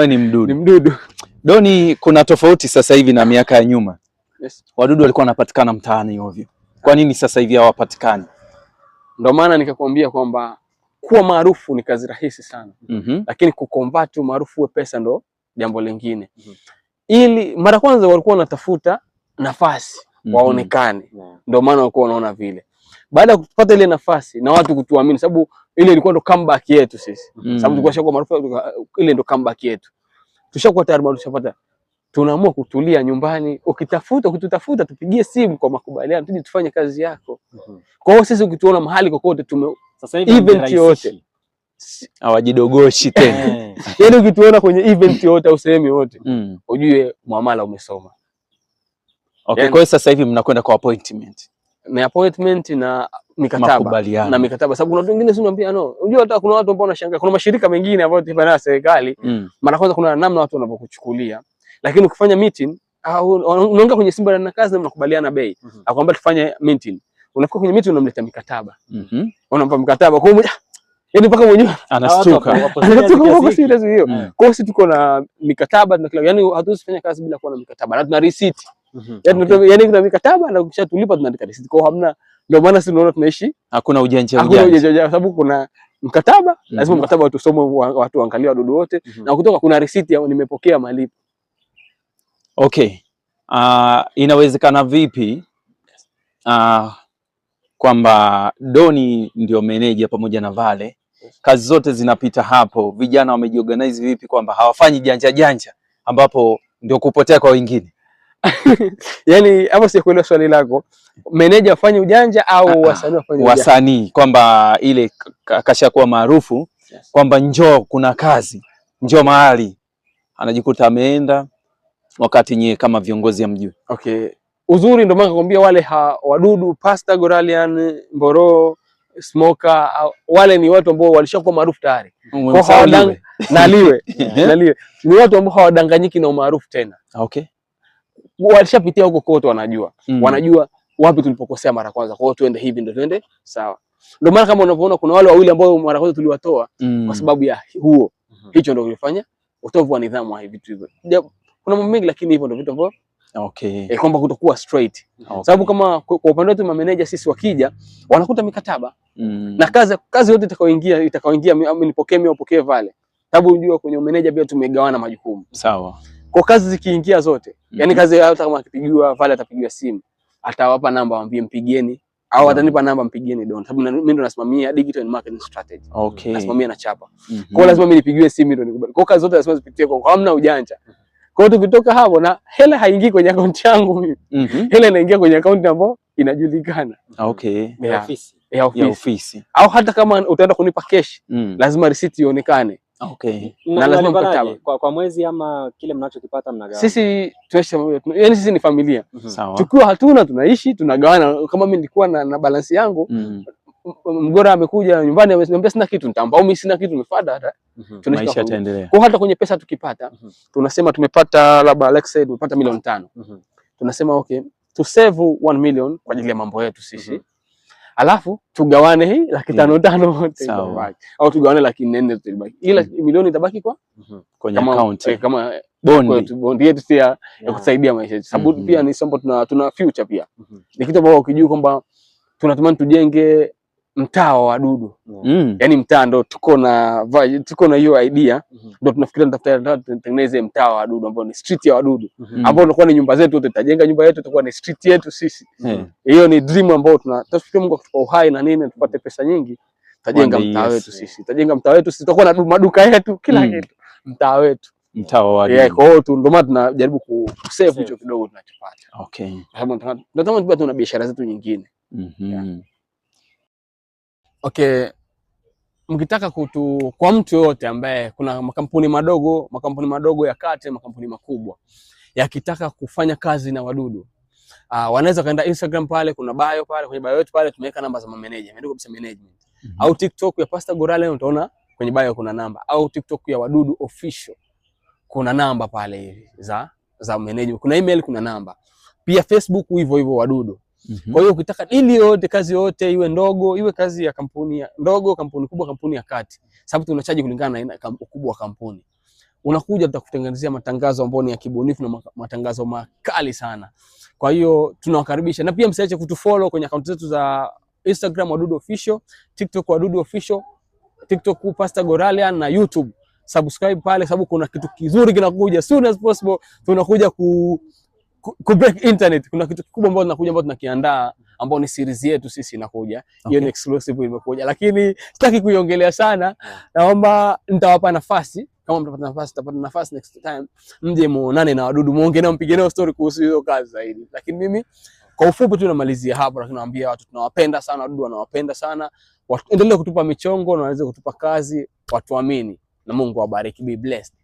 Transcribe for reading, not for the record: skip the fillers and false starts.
Ni mdudu. Ni mdudu. Doni, kuna tofauti sasa hivi na miaka ya nyuma. Yes. Wadudu walikuwa wanapatikana mtaani ovyo. Kwa nini sasa hivi hawapatikani? Ndio maana nikakwambia kwamba kuwa maarufu ni kazi rahisi sana. Lakini kuconvert maarufu uwe pesa ndo jambo lingine. Ili mara kwanza walikuwa wanatafuta nafasi waonekane. Ndio maana walikuwa wanaona vile. Baada ya kupata ile nafasi na watu kutuamini, sababu ile ilikuwa ndo comeback yetu sisi. Sababu tulikuwa shakuwa maarufu, ile ndo comeback yetu. Tushakuwa tayari maarufu, tushapata. Tunaamua kutulia nyumbani, ukitutafuta tupigie simu kwa makubaliano tuje tufanye kazi yako. Kwa hiyo sisi ukituona mahali kokote sasa hivi event yote hawajidogoshi tena. Yaani ukituona kwenye event yote au sehemu yote ujue muamala umesoma. Okay, yani, kwa hiyo sasa hivi mnakwenda kwa appointment. Na appointment na mikataba. Na mikataba, sababu kuna watu wengine si unaambia no. Unajua hata kuna watu ambao wanashangaa, kuna mashirika mengine ambayo tunafanya na serikali, mara kwanza kuna namna watu wanavyokuchukulia. Lakini ukifanya meeting au unaongea kwenye Simba na kazi na mnakubaliana bei. Akwambia tufanye meeting. Unafika kwenye meeting unamleta mikataba. Unampa mikataba kwa mmoja. Yaani mpaka mwenyewe anastuka. Anatuka kwa serious hiyo. Kwa hiyo sisi tuko na mikataba na kila, yani hatuwezi kufanya kazi bila kuwa na mikataba. Na tuna receipt. Yaani kuna mikataba na ukishatulipa tunaandika receipt. Kwa hamna, ndio maana sisi tunaona tunaishi hakuna ujanja. Hakuna ujanja sababu kuna mkataba, lazima mkataba watu usome, watu waangalie wadudu wote na kutoka kuna receipt ya nimepokea malipo. Okay. Inawezekana vipi kwamba Doni ndio meneja pamoja na Vale, kazi zote zinapita hapo, vijana wamejiorganize vipi kwamba hawafanyi janja ambapo ndio kupotea kwa wengine? Yaani hapo sikuelewa swali lako. Meneja afanye ujanja au wasanii wafanye ujanja? Wasanii kwamba ile kashakuwa maarufu kwamba njoo kuna kazi, njoo mahali, anajikuta ameenda wakati nyie kama viongozi ya mjui. Okay. Uzuri ndio maana nakwambia wale wadudu Pasta, Goralian, Mboro, Smoker, wale ni watu ambao walishakuwa maarufu tayari. Kwa hawadang naliwe. Ni watu ambao hawadanganyiki na umaarufu tena. Okay. Walishapitia huko kote, wanajua. Wanajua wapi tulipokosea mara kwanza. Kwa hiyo tuende hivi ndio tuende sawa. Ndio maana kama unavyoona kuna wale wawili ambao mara kwanza tuliwatoa kwa sababu ya huo. Hicho ndio kilifanya utovu wa nidhamu wa hivi vitu hivyo. Kuna mambo mengi lakini hivyo ndio vitu ambavyo kwamba kutokuwa straight. Sababu kama kwa upande wetu mameneja sisi wakija wanakuta mikataba na kazi yote itakayoingia mimi nipokee, mimi upokee Vale. Sababu unajua kwenye mameneja pia tumegawana majukumu. Sawa. Kwa kazi zikiingia zote, yani kazi hata kama akipigiwa Vale atapigiwa simu, atawapa namba waambie mpigieni au atanipa namba mpigieni Don. Sababu mimi ndo nasimamia digital and marketing strategy. Nasimamia na chapa. Kwa lazima mimi nipigiwe simu ndio nikubali. Kwa kazi zote lazima zipitie kwa hamna ujanja. Kwa hiyo tukitoka hapo na hela haingii kwenye account yangu mimi. Hela inaingia kwenye account ambayo inajulikana. Ya ofisi. Au hata kama utaenda kunipa cash, lazima receipt ionekane. Na lazima mkataba. Kwa mwezi ama kile mnachokipata mnagawana. Sisi yani sisi ni familia. Tukiwa hatuna tunaishi, tunagawana. Kama mimi nilikuwa na balance yangu, Mgora amekuja nyumbani ameniambia sina kitu, nitampa. Au mimi sina kitu, nimefuata hata. Maisha yataendelea. Kwa hata kwenye pesa tukipata, tunasema tumepata labda Alexa tumepata milioni 5. Tunasema okay, to save 1 million kwa ajili ya mambo yetu sisi. Alafu tugawane hii 500,000 wote ibaki. Au tugawane 400,000 tutabaki. Ila milioni itabaki kwenye account. Kama bondi yetu ya kusaidia maisha yetu. Sababu pia ni sombo tuna future pia. Ni kitu ambacho ukijua kwamba tunatamani tujenge mtaa wa wadudu. Yaani mtaa ndo tuko na hiyo idea, ndo tunafikiria tutengeneze mtaa wa wadudu ambao ni street ya wadudu. Ambao unakuwa ni nyumba zetu, tutajenga nyumba yetu itakuwa ni street yetu sisi. Hiyo ni dream ambao tunatafuta Mungu atupe uhai na nini, tupate pesa nyingi, tutajenga mtaa wetu sisi. Tutajenga mtaa wetu sisi, tutakuwa na maduka yetu, kila kitu. Mtaa wetu. Mtaa wa wadudu. Kwa hiyo ndio maana tunajaribu kusave hicho kidogo tunachopata. Sababu pia tuna biashara zetu nyingine. Okay, mkitaka kwa mtu yote ambaye kuna makampuni madogo ya kati, makampuni makubwa yakitaka kufanya kazi na wadudu, wanaweza kaenda Instagram pale, kuna bio pale, kwenye bio yetu pale tumeweka namba za mameneja, imeandikwa kabisa management. Au TikTok ya Pasta Goralian utaona kwenye bio kuna namba, au TikTok ya Wadudu Official kuna namba pale za management, kuna email, kuna namba. Pia Facebook hivyo Wadudu. Kwa hiyo ukitaka dili yote, kazi yote, iwe ndogo, iwe kazi ya kampuni ndogo, kampuni kubwa, kampuni ya kati, sababu tunachaji kulingana na ukubwa wa kampuni. unakuja tutakutengenezea matangazo ambayo ni ya kibunifu na matangazo makali sana. Kwa hiyo tunawakaribisha, na pia msiache kutufollow kwenye akaunti zetu za Instagram Wadudu Official, TikTok Wadudu Official, TikTok Pastor Goralian na YouTube. Subscribe pale sababu kuna kitu kizuri kinakuja soon as possible. Tunakuja ku break internet. Kuna kitu kikubwa ambacho tunakuja, ambacho tunakiandaa, ambao ni series yetu sisi inakuja. Hiyo ni exclusive imekuja, lakini sitaki kuiongelea sana. Naomba nitawapa nafasi, kama mtapata nafasi, tutapata nafasi next time mje muonane na Wadudu, muongee nao, mpige nao story kuhusu hizo kazi zaidi. Lakini mimi kwa ufupi tu namalizia hapo, lakini naambia watu tunawapenda sana Wadudu, wanawapenda sana. Endelee kutupa michongo na waweze kutupa kazi, watuamini, na Mungu awabariki. Be blessed.